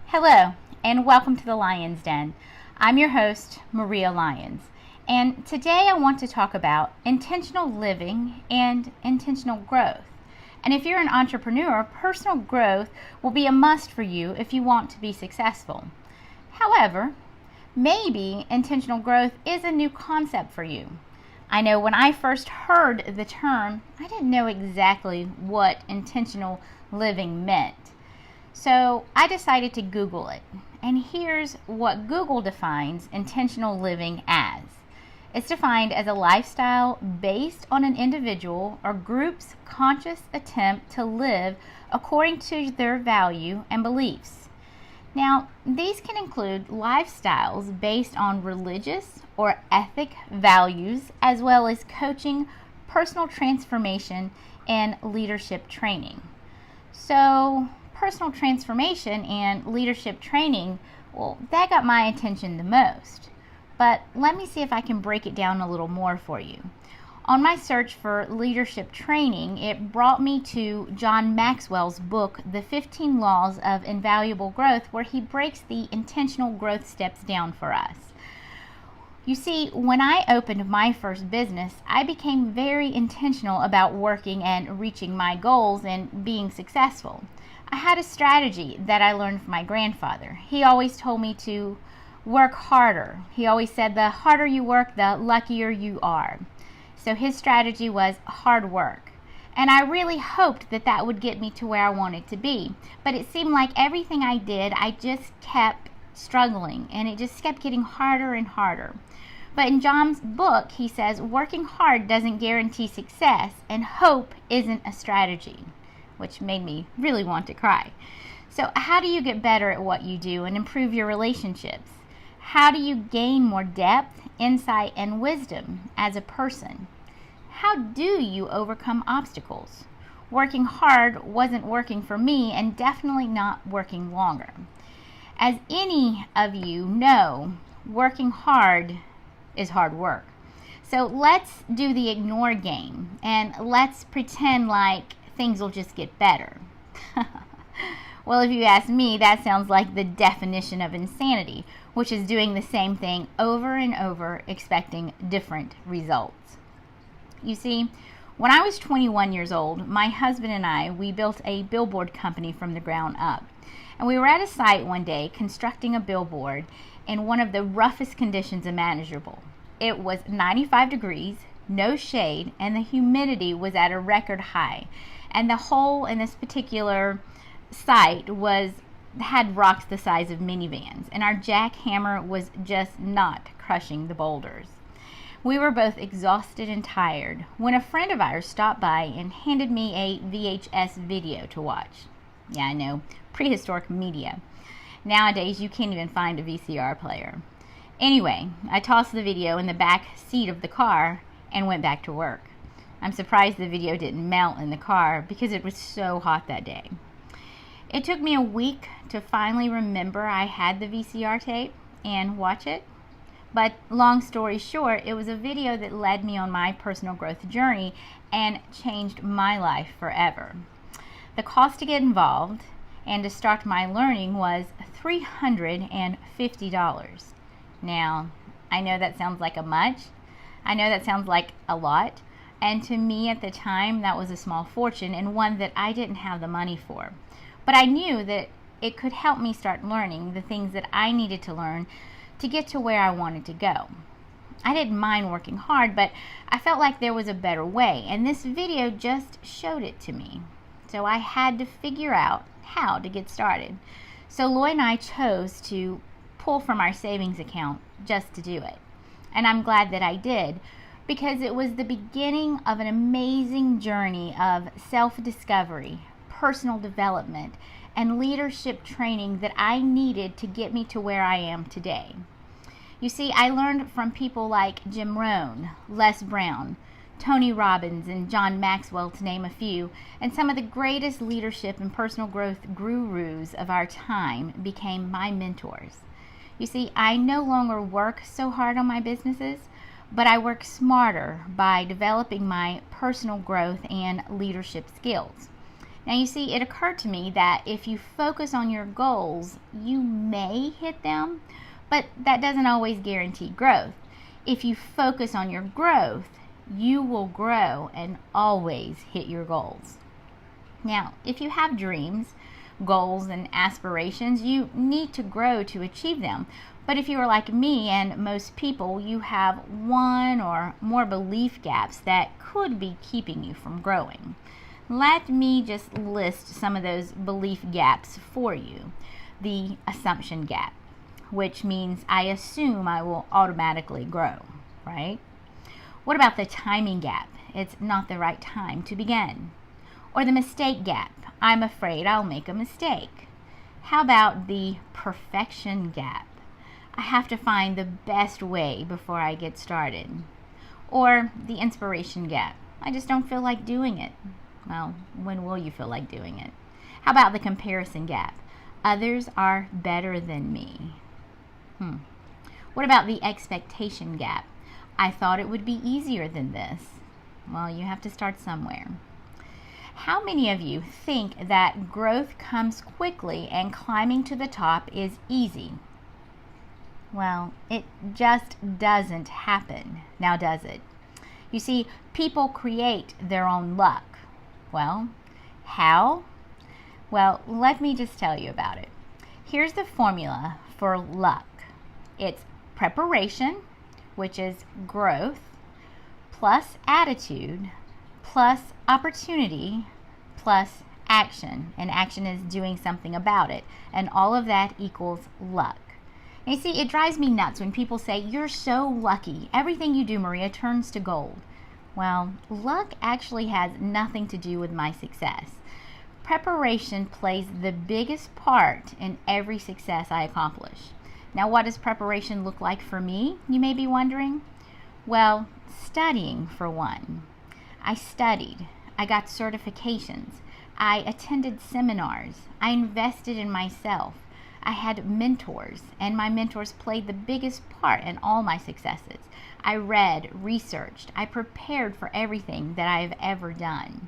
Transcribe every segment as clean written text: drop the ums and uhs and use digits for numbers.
Hello, and welcome to the Lion's Den. I'm your host, Maria Lyons, and today I want to talk about intentional living and intentional growth. And if you're an entrepreneur, personal growth will be a must for you if you want to be successful. However, maybe intentional growth is a new concept for you. I know when I first heard the term, I didn't know exactly what intentional living meant. So I decided to Google it, and here's what Google defines intentional living as. It's defined as a lifestyle based on an individual or group's conscious attempt to live according to their value and beliefs. Now, these can include lifestyles based on religious or ethic values, as well as coaching, personal transformation, and leadership training. So, personal transformation and leadership training, well, that got my attention the most. But let me see if I can break it down a little more for you. On my search for leadership training, it brought me to John Maxwell's book, The 15 Laws of Invaluable Growth, where he breaks the intentional growth steps down for us. You see, when I opened my first business, I became very intentional about working and reaching my goals and being successful. I had a strategy that I learned from my grandfather. He always told me to work harder. He always said the harder you work, the luckier you are. So his strategy was hard work. And I really hoped that that would get me to where I wanted to be. But it seemed like everything I did, I just kept struggling, and it just kept getting harder and harder. But in John's book, he says working hard doesn't guarantee success, and hope isn't a strategy, which made me really want to cry. So how do you get better at what you do and improve your relationships? How do you gain more depth, insight, and wisdom as a person? How do you overcome obstacles? Working hard wasn't working for me, and definitely not working longer. As any of you know, working hard is hard work. So let's do the ignore game, and let's pretend like things will just get better. Well, if you ask me, that sounds like the definition of insanity, which is doing the same thing over and over, expecting different results. You see, when I was 21 years old, my husband and I, we built a billboard company from the ground up. And we were at a site one day constructing a billboard in one of the roughest conditions imaginable. It was 95 degrees, no shade, and the humidity was at a record high. And the hole in this particular site had rocks the size of minivans, and our jackhammer was just not crushing the boulders. We were both exhausted and tired when a friend of ours stopped by and handed me a VHS video to watch. Yeah, I know, prehistoric media. Nowadays, you can't even find a VCR player. Anyway, I tossed the video in the back seat of the car and went back to work. I'm surprised the video didn't melt in the car because it was so hot that day. It took me a week to finally remember I had the VCR tape and watch it. But long story short, it was a video that led me on my personal growth journey and changed my life forever. The cost to get involved and to start my learning was $350. Now, I know that sounds like a much. I know that sounds like a lot. And to me at the time, that was a small fortune and one that I didn't have the money for. But I knew that it could help me start learning the things that I needed to learn to get to where I wanted to go. I didn't mind working hard, but I felt like there was a better way, and this video just showed it to me. So I had to figure out how to get started. So Lloyd and I chose to pull from our savings account just to do it. And I'm glad that I did, because it was the beginning of an amazing journey of self-discovery, personal development, and leadership training that I needed to get me to where I am today. You see, I learned from people like Jim Rohn, Les Brown, Tony Robbins, and John Maxwell, to name a few, and some of the greatest leadership and personal growth gurus of our time became my mentors. You see, I no longer work so hard on my businesses, but I work smarter by developing my personal growth and leadership skills. Now, you see, it occurred to me that if you focus on your goals, you may hit them, but that doesn't always guarantee growth. If you focus on your growth, you will grow and always hit your goals. Now, if you have dreams, goals, and aspirations, you need to grow to achieve them. But if you are like me and most people, you have one or more belief gaps that could be keeping you from growing. Let me just list some of those belief gaps for you. The assumption gap, which means I assume I will automatically grow, right? What about the timing gap? It's not the right time to begin. Or the mistake gap. I'm afraid I'll make a mistake. How about the perfection gap? I have to find the best way before I get started. Or the inspiration gap. I just don't feel like doing it. Well, when will you feel like doing it? How about the comparison gap? Others are better than me. What about the expectation gap? I thought it would be easier than this. Well, you have to start somewhere. How many of you think that growth comes quickly and climbing to the top is easy? Well, it just doesn't happen. Now, does it? You see, people create their own luck. Well, how? Well, let me just tell you about it. Here's the formula for luck. It's preparation, which is growth, plus attitude, plus opportunity, plus action. And action is doing something about it. And all of that equals luck. And you see, it drives me nuts when people say, "You're so lucky. Everything you do, Maria, turns to gold." Well, luck actually has nothing to do with my success. Preparation plays the biggest part in every success I accomplish. Now, what does preparation look like for me, you may be wondering? Well, studying for one. I studied. I got certifications. I attended seminars. I invested in myself. I had mentors, and my mentors played the biggest part in all my successes. I read, researched, I prepared for everything that I've ever done.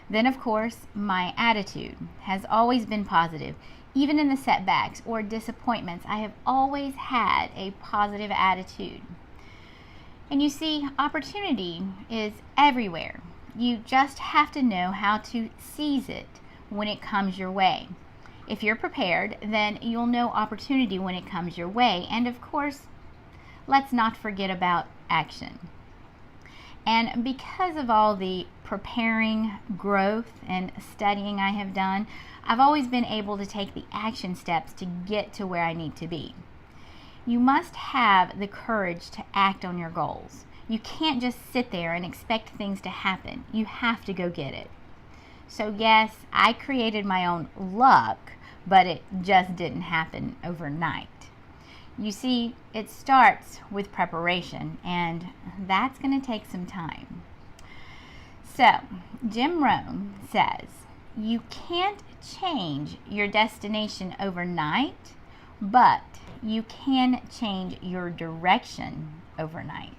Then, of course, my attitude has always been positive. Even in the setbacks or disappointments, I have always had a positive attitude. And you see, opportunity is everywhere. You just have to know how to seize it when it comes your way. If you're prepared, then you'll know opportunity when it comes your way. And of course, let's not forget about action. And because of all the preparing, growth, and studying I have done, I've always been able to take the action steps to get to where I need to be. You must have the courage to act on your goals. You can't just sit there and expect things to happen. You have to go get it. So yes, I created my own luck, but it just didn't happen overnight. You see, it starts with preparation, and that's going to take some time. So, Jim Rohn says, you can't change your destination overnight, but you can change your direction overnight.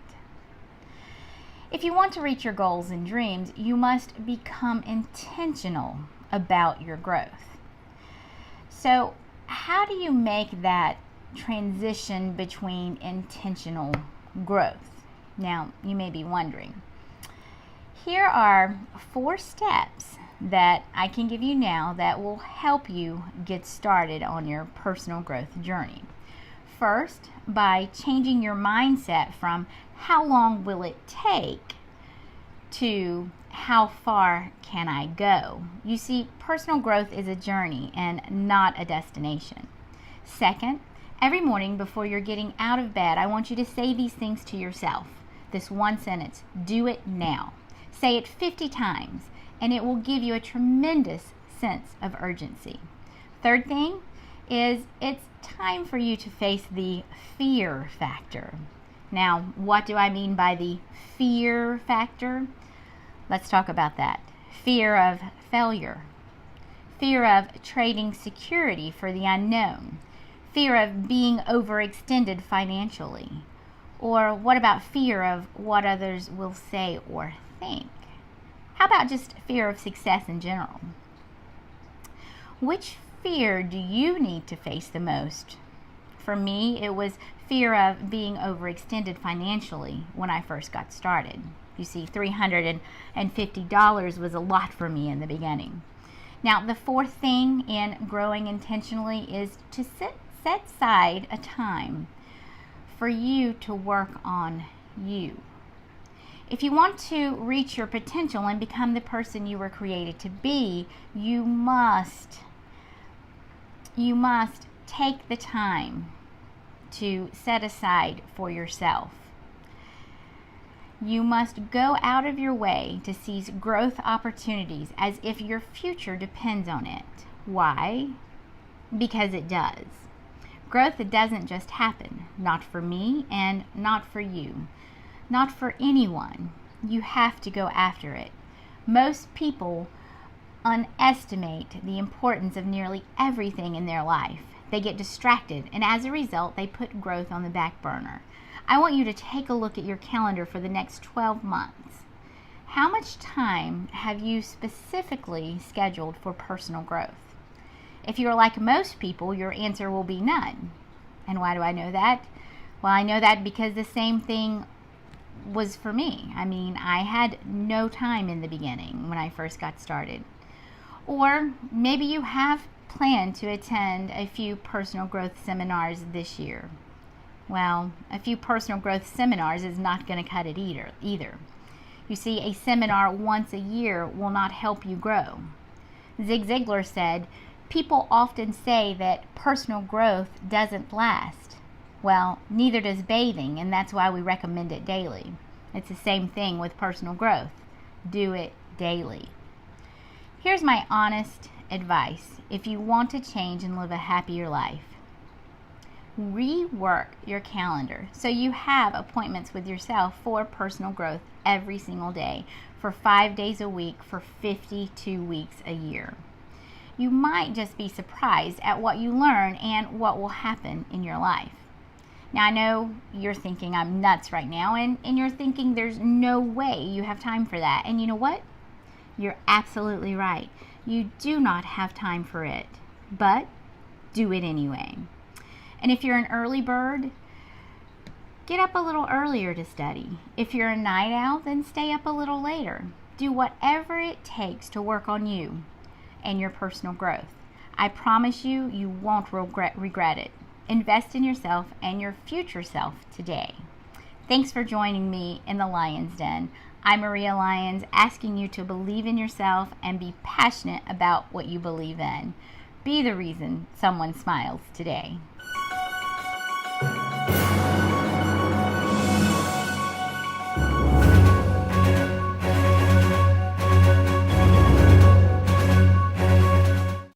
If you want to reach your goals and dreams, you must become intentional about your growth. So, how do you make that transition between intentional growth? Now, you may be wondering. Here are 4 steps that I can give you now that will help you get started on your personal growth journey. First, by changing your mindset from how long will it take to how far can I go? You see, personal growth is a journey and not a destination. Second, every morning before you're getting out of bed, I want you to say these things to yourself. This one sentence, do it now. Say it 50 times, and it will give you a tremendous sense of urgency. Third thing is it's time for you to face the fear factor. Now, what do I mean by the fear factor? Let's talk about that. Fear of failure. Fear of trading security for the unknown. Fear of being overextended financially. Or what about fear of what others will say or think? How about just fear of success in general? Which fear do you need to face the most? For me, it was fear of being overextended financially when I first got started. You see, $350 was a lot for me in the beginning. Now, the fourth thing in growing intentionally is to set aside a time for you to work on you. If you want to reach your potential and become the person you were created to be, you must take the time to set aside for yourself. You must go out of your way to seize growth opportunities as if your future depends on it. Why? Because it does. Growth doesn't just happen, not for me and not for you, not for anyone. You have to go after it. Most people underestimate the importance of nearly everything in their life. They get distracted, and as a result, they put growth on the back burner. I want you to take a look at your calendar for the next 12 months. How much time have you specifically scheduled for personal growth? If you're like most people, your answer will be none. And why do I know that? Well, I know that because the same thing was for me. I mean, I had no time in the beginning when I first got started. Or maybe you have planned to attend a few personal growth seminars this year. Well, a few personal growth seminars is not going to cut it either. You see, a seminar once a year will not help you grow. Zig Ziglar said, "People often say that personal growth doesn't last." Well, neither does bathing, and that's why we recommend it daily. It's the same thing with personal growth. Do it daily. Here's my honest advice if you want to change and live a happier life. Rework your calendar so you have appointments with yourself for personal growth every single day for 5 days a week for 52 weeks a year. You might just be surprised at what you learn and what will happen in your life. Now, I know you're thinking I'm nuts right now, and you're thinking there's no way you have time for that. And you know what? You're absolutely right. You do not have time for it, but do it anyway. And if you're an early bird, get up a little earlier to study. If you're a night owl, then stay up a little later. Do whatever it takes to work on you and your personal growth. I promise you, you won't regret it. Invest in yourself and your future self today. Thanks for joining me in the Lion's Den. I'm Maria Lyons, asking you to believe in yourself and be passionate about what you believe in. Be the reason someone smiles today.